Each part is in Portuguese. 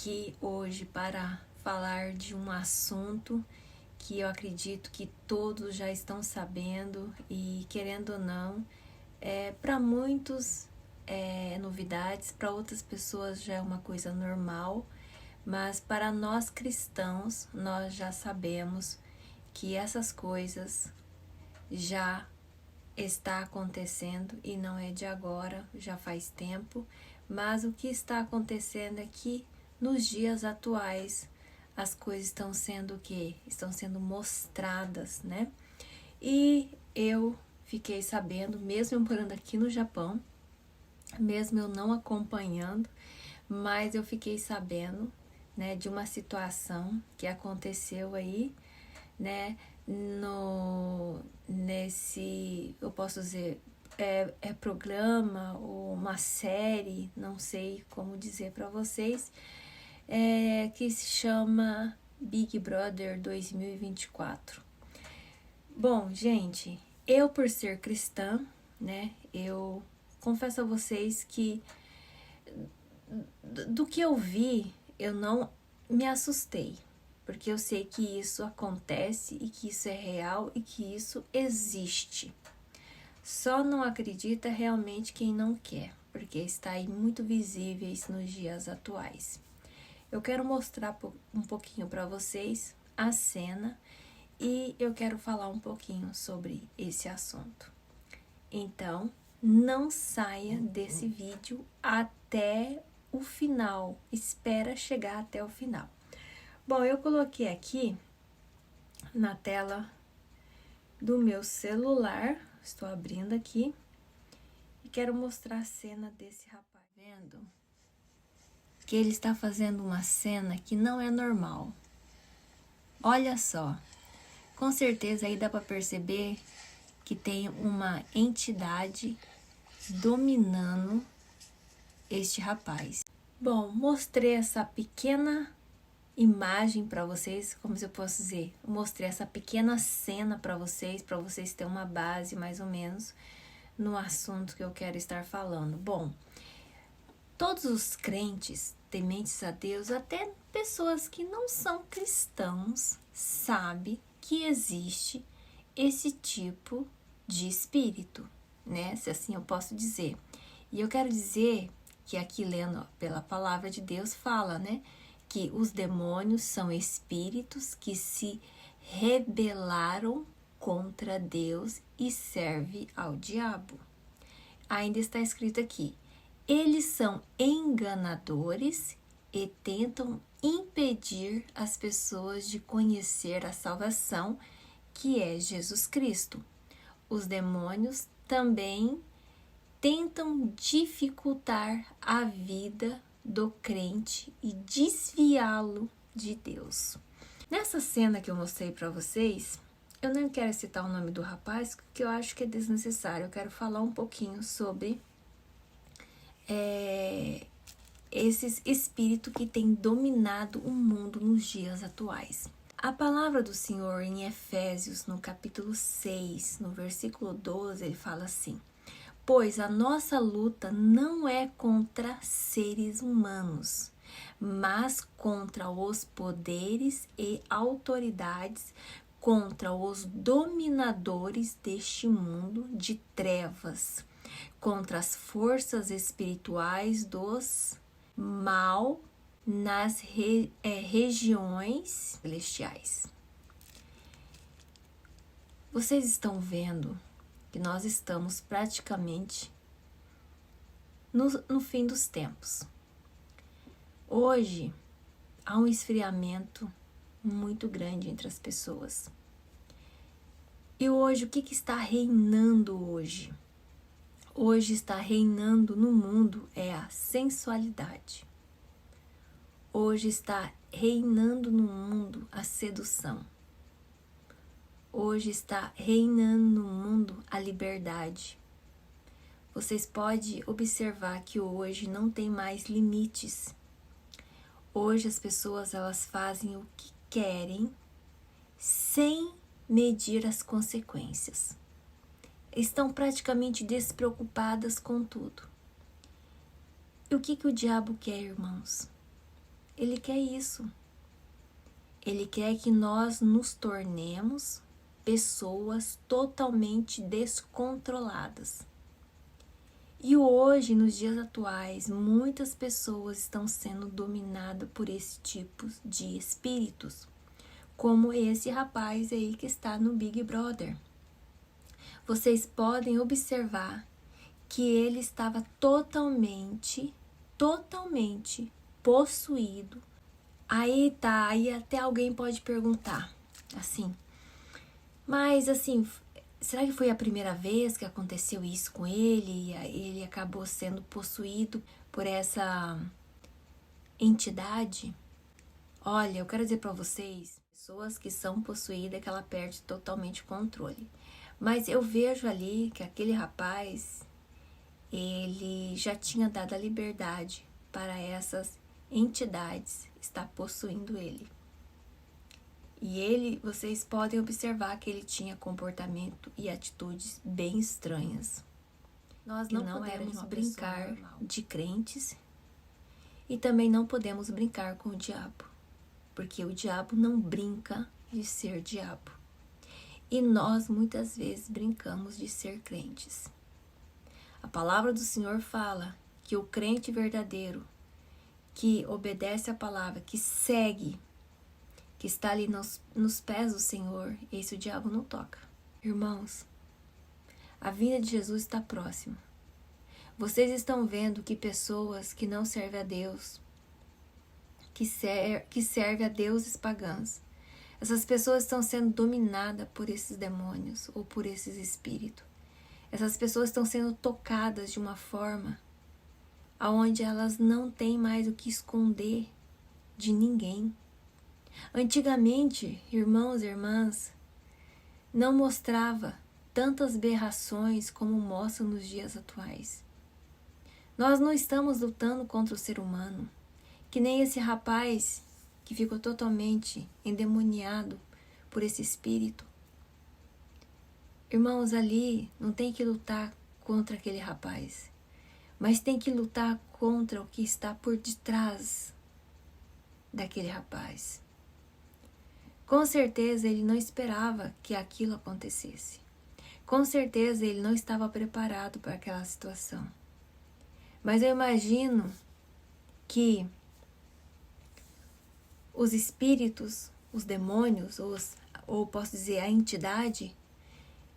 aqui hoje para falar de um assunto que eu acredito que todos já estão sabendo e, querendo ou não, para muitos é novidades, para outras pessoas já é uma coisa normal, mas para nós cristãos, nós já sabemos que essas coisas já está acontecendo e não é de agora, já faz tempo, mas o que está acontecendo é que nos dias atuais as coisas estão sendo o quê? Estão sendo mostradas, né? E eu fiquei sabendo, mesmo eu morando aqui no Japão, mesmo eu não acompanhando, mas eu fiquei sabendo, né, de uma situação que aconteceu aí, né, nesse, eu posso dizer, programa ou uma série, não sei como dizer para vocês, que se chama Big Brother 2024. Bom, gente, eu por ser cristã, né, eu confesso a vocês que do que eu vi, eu não me assustei, porque eu sei que isso acontece e que isso é real e que isso existe. Só não acredita realmente quem não quer, porque está aí muito visíveis nos dias atuais. Eu quero mostrar um pouquinho para vocês a cena e eu quero falar um pouquinho sobre esse assunto. Então, não saia desse vídeo até o final, espera chegar até o final. Bom, eu coloquei aqui na tela do meu celular, estou abrindo aqui e quero mostrar a cena desse rapaz. Vendo que ele está fazendo uma cena que não é normal. Olha só, com certeza aí dá para perceber que tem uma entidade dominando este rapaz. Bom, mostrei essa pequena imagem para vocês, como eu posso dizer, mostrei essa pequena cena para vocês terem uma base mais ou menos no assunto que eu quero estar falando. Bom, todos os crentes, tementes a Deus, até pessoas que não são cristãos, sabem que existe esse tipo de espírito, né? Se assim eu posso dizer. E eu quero dizer que aqui lendo pela palavra de Deus fala, né? Que os demônios são espíritos que se rebelaram contra Deus e servem ao diabo. Ainda está escrito aqui: eles são enganadores e tentam impedir as pessoas de conhecer a salvação que é Jesus Cristo. Os demônios também tentam dificultar a vida do crente e desviá-lo de Deus. Nessa cena que eu mostrei para vocês, eu não quero citar o nome do rapaz, porque eu acho que é desnecessário. Eu quero falar um pouquinho sobre esses espíritos que têm dominado o mundo nos dias atuais. A palavra do Senhor em Efésios, no capítulo 6, no versículo 12, ele fala assim: pois a nossa luta não é contra seres humanos, mas contra os poderes e autoridades, contra os dominadores deste mundo de trevas, contra as forças espirituais dos mal nas regiões celestiais. Vocês estão vendo que nós estamos praticamente no fim dos tempos. Hoje há um esfriamento muito grande entre as pessoas. E hoje, o que está reinando hoje? Hoje está reinando no mundo é a sensualidade. Hoje está reinando no mundo a sedução. Hoje está reinando no mundo a liberdade. Vocês podem observar que hoje não tem mais limites. Hoje as pessoas elas fazem o que querem sem medir as consequências. Estão praticamente despreocupadas com tudo. E o que o diabo quer, irmãos? Ele quer isso. Ele quer que nós nos tornemos pessoas totalmente descontroladas. E hoje, nos dias atuais, muitas pessoas estão sendo dominadas por esse tipo de espíritos, como esse rapaz aí que está no Big Brother. Vocês podem observar que ele estava totalmente possuído. Aí até alguém pode perguntar, assim, mas assim, será que foi a primeira vez que aconteceu isso com ele? E ele acabou sendo possuído por essa entidade? Olha, eu quero dizer para vocês, pessoas que são possuídas, que ela perde totalmente o controle. Mas eu vejo ali que aquele rapaz, ele já tinha dado a liberdade para essas entidades estar possuindo ele. E ele, vocês podem observar que ele tinha comportamento e atitudes bem estranhas. Nós não podemos brincar de crentes e também não podemos brincar com o diabo, porque o diabo não brinca de ser diabo. E nós muitas vezes brincamos de ser crentes. A palavra do Senhor fala que o crente verdadeiro, que obedece a palavra, que segue, que está ali nos pés do Senhor, esse o diabo não toca. Irmãos, a vinda de Jesus está próxima. Vocês estão vendo que pessoas que não servem a Deus, que servem a deuses pagãos, essas pessoas estão sendo dominadas por esses demônios ou por esses espíritos. Essas pessoas estão sendo tocadas de uma forma onde elas não têm mais o que esconder de ninguém. Antigamente, irmãos e irmãs, não mostrava tantas aberrações como mostra nos dias atuais. Nós não estamos lutando contra o ser humano, que nem esse rapaz que ficou totalmente endemoniado por esse espírito. Irmãos, ali não tem que lutar contra aquele rapaz, mas tem que lutar contra o que está por detrás daquele rapaz. Com certeza ele não esperava que aquilo acontecesse. Com certeza ele não estava preparado para aquela situação. Mas eu imagino que os espíritos, os demônios, ou posso dizer a entidade,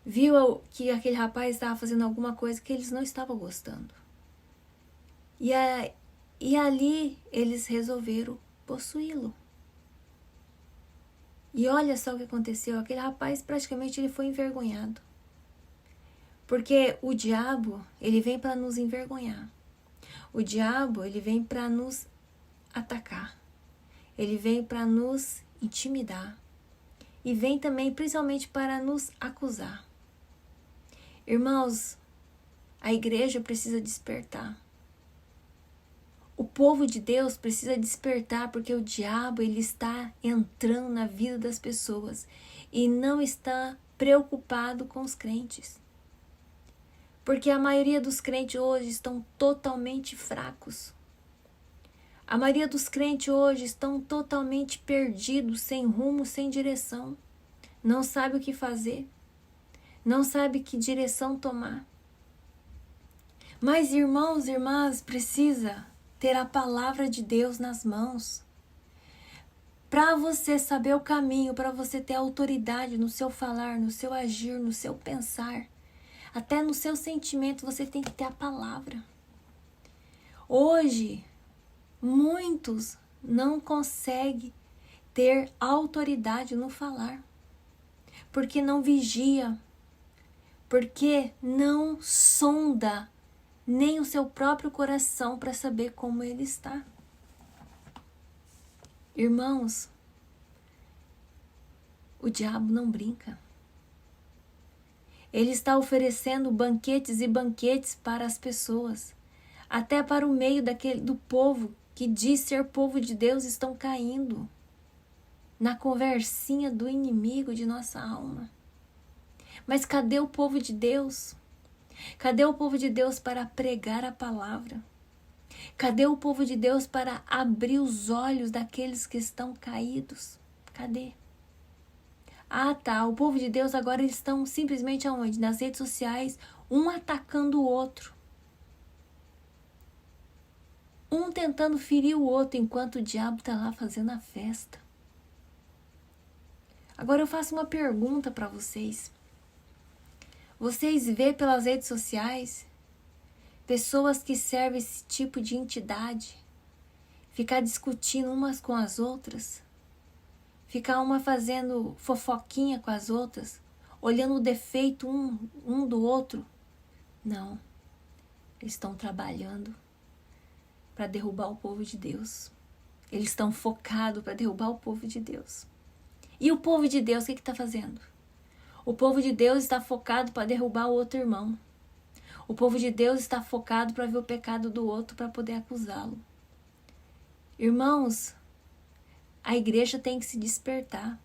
viu que aquele rapaz estava fazendo alguma coisa que eles não estavam gostando. E ali eles resolveram possuí-lo. E olha só o que aconteceu, aquele rapaz praticamente ele foi envergonhado. Porque o diabo, ele vem para nos envergonhar. O diabo, ele vem para nos atacar. Ele vem para nos intimidar. E vem também principalmente para nos acusar. Irmãos, a igreja precisa despertar. O povo de Deus precisa despertar, porque o diabo ele está entrando na vida das pessoas e não está preocupado com os crentes. Porque a maioria dos crentes hoje estão totalmente fracos. A maioria dos crentes hoje estão totalmente perdidos, sem rumo, sem direção. Não sabe o que fazer. Não sabe que direção tomar. Mas irmãos e irmãs, precisa ter a palavra de Deus nas mãos. Para você saber o caminho, para você ter autoridade no seu falar, no seu agir, no seu pensar, até no seu sentimento, você tem que ter a palavra. Hoje, muitos não conseguem ter autoridade no falar, porque não vigia, porque não sonda nem o seu próprio coração para saber como ele está. Irmãos, o diabo não brinca. Ele está oferecendo banquetes e banquetes para as pessoas, até para o meio do povo que diz ser povo de Deus, estão caindo na conversinha do inimigo de nossa alma. Mas cadê o povo de Deus? Cadê o povo de Deus para pregar a palavra? Cadê o povo de Deus para abrir os olhos daqueles que estão caídos? Cadê? Ah, tá. O povo de Deus agora eles estão simplesmente aonde? Nas redes sociais, um atacando o outro. Um tentando ferir o outro enquanto o diabo está lá fazendo a festa. Agora eu faço uma pergunta para vocês. Vocês vê pelas redes sociais pessoas que servem esse tipo de entidade ficar discutindo umas com as outras? Ficar uma fazendo fofoquinha com as outras, olhando o defeito um do outro? Não. Eles estão trabalhando para derrubar o povo de Deus. Eles estão focados para derrubar o povo de Deus. E o povo de Deus, o que está fazendo? O povo de Deus está focado para derrubar o outro irmão. O povo de Deus está focado para ver o pecado do outro para poder acusá-lo. Irmãos, a igreja tem que se despertar.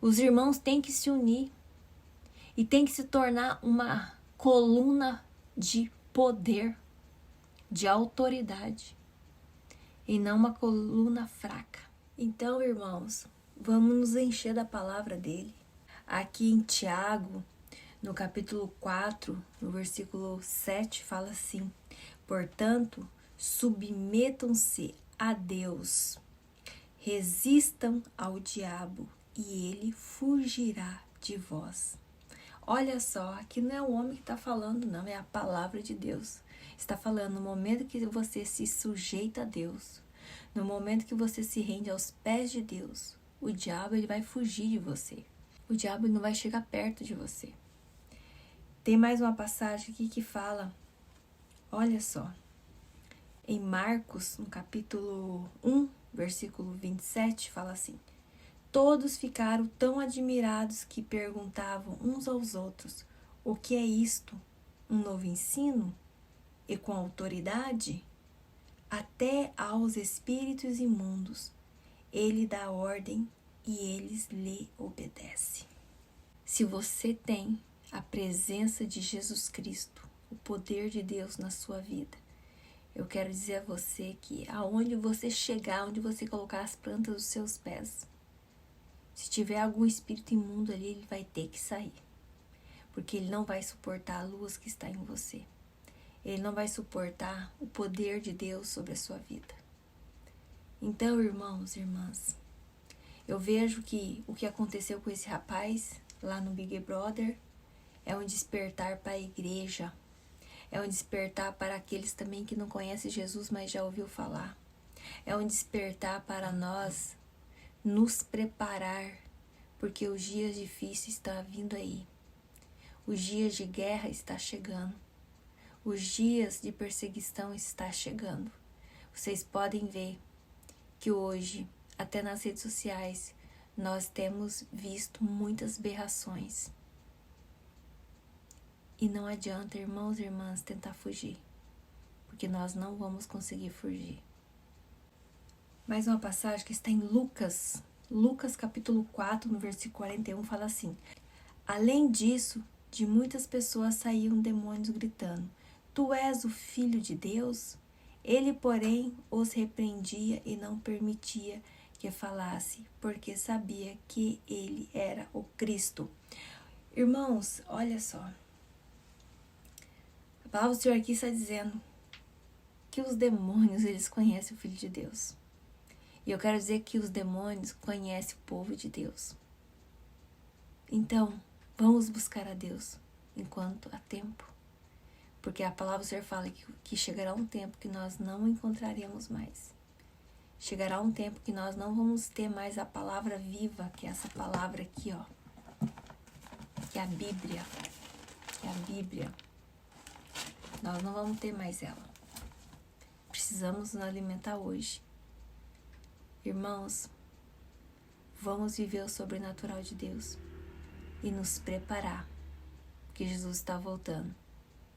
Os irmãos têm que se unir e tem que se tornar uma coluna de poder, de autoridade, e não uma coluna fraca. Então, irmãos, vamos nos encher da palavra dele. Aqui em Tiago, no capítulo 4, no versículo 7, fala assim: portanto, submetam-se a Deus, resistam ao diabo e ele fugirá de vós. Olha só, aqui não é o homem que está falando, não, é a palavra de Deus. Está falando no momento que você se sujeita a Deus, no momento que você se rende aos pés de Deus, o diabo ele vai fugir de você. O diabo não vai chegar perto de você. Tem mais uma passagem aqui que fala, olha só, em Marcos, no capítulo 1, versículo 27, fala assim: todos ficaram tão admirados que perguntavam uns aos outros: o que é isto? Um novo ensino? E com autoridade? Até aos espíritos imundos ele dá ordem e eles lhe obedecem. Se você tem a presença de Jesus Cristo, o poder de Deus na sua vida, eu quero dizer a você que aonde você chegar, onde você colocar as plantas dos seus pés, se tiver algum espírito imundo ali, ele vai ter que sair. Porque ele não vai suportar a luz que está em você. Ele não vai suportar o poder de Deus sobre a sua vida. Então, irmãos e irmãs, eu vejo que o que aconteceu com esse rapaz lá no Big Brother é um despertar para a igreja. É um despertar para aqueles também que não conhecem Jesus, mas já ouviu falar. É um despertar para nós nos preparar, porque os dias difíceis estão vindo aí. Os dias de guerra estão chegando. Os dias de perseguição estão chegando. Vocês podem ver que hoje, até nas redes sociais, nós temos visto muitas berrações. E não adianta, irmãos e irmãs, tentar fugir, porque nós não vamos conseguir fugir. Mais uma passagem que está em Lucas capítulo 4, no versículo 41, fala assim: além disso, de muitas pessoas saíam demônios gritando: tu és o Filho de Deus? Ele, porém, os repreendia e não permitia que falasse, porque sabia que ele era o Cristo. Irmãos, olha só. A palavra do Senhor aqui está dizendo que os demônios, eles conhecem o Filho de Deus. E eu quero dizer que os demônios conhecem o povo de Deus. Então, vamos buscar a Deus enquanto há tempo. Porque a palavra do Senhor fala que chegará um tempo que nós não encontraremos mais. Chegará um tempo que nós não vamos ter mais a palavra viva, que é essa palavra aqui, ó. Que é a Bíblia. Que é a Bíblia. Nós não vamos ter mais ela. Precisamos nos alimentar hoje. Irmãos, vamos viver o sobrenatural de Deus e nos preparar, porque Jesus está voltando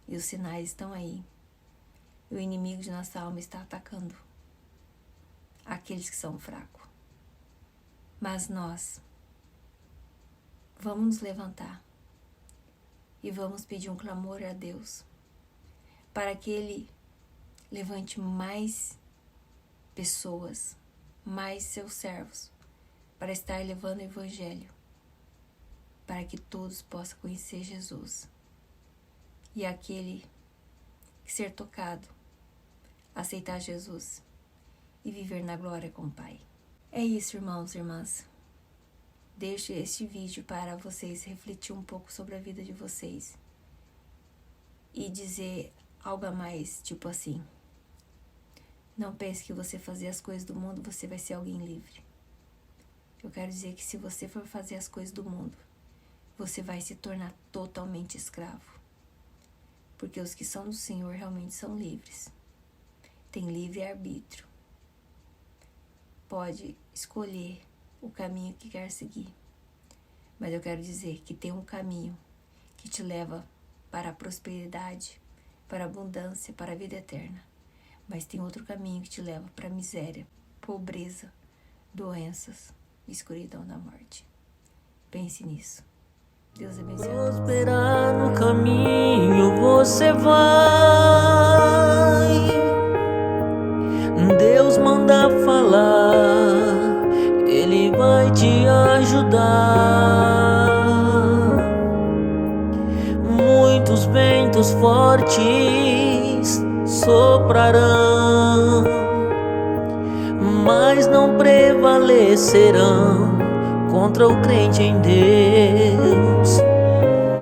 e os sinais estão aí. E o inimigo de nossa alma está atacando aqueles que são fracos. Mas nós vamos nos levantar e vamos pedir um clamor a Deus para que Ele levante mais pessoas, mais seus servos, para estar levando o Evangelho, para que todos possam conhecer Jesus. E aquele que ser tocado, aceitar Jesus e viver na glória com o Pai. É isso, irmãos e irmãs. Deixo este vídeo para vocês refletir um pouco sobre a vida de vocês e dizer algo a mais, tipo assim: não pense que você fazer as coisas do mundo, você vai ser alguém livre. Eu quero dizer que se você for fazer as coisas do mundo, você vai se tornar totalmente escravo. Porque os que são do Senhor realmente são livres. Tem livre-arbítrio. Pode escolher o caminho que quer seguir. Mas eu quero dizer que tem um caminho que te leva para a prosperidade, para a abundância, para a vida eterna. Mas tem outro caminho que te leva para a miséria, pobreza, doenças, escuridão da morte. Pense nisso. Deus abençoe. Prosperar no caminho você vai. Deus manda falar, Ele vai te ajudar. Muitos ventos fortes soprarão, mas não prevalecerão contra o crente em Deus.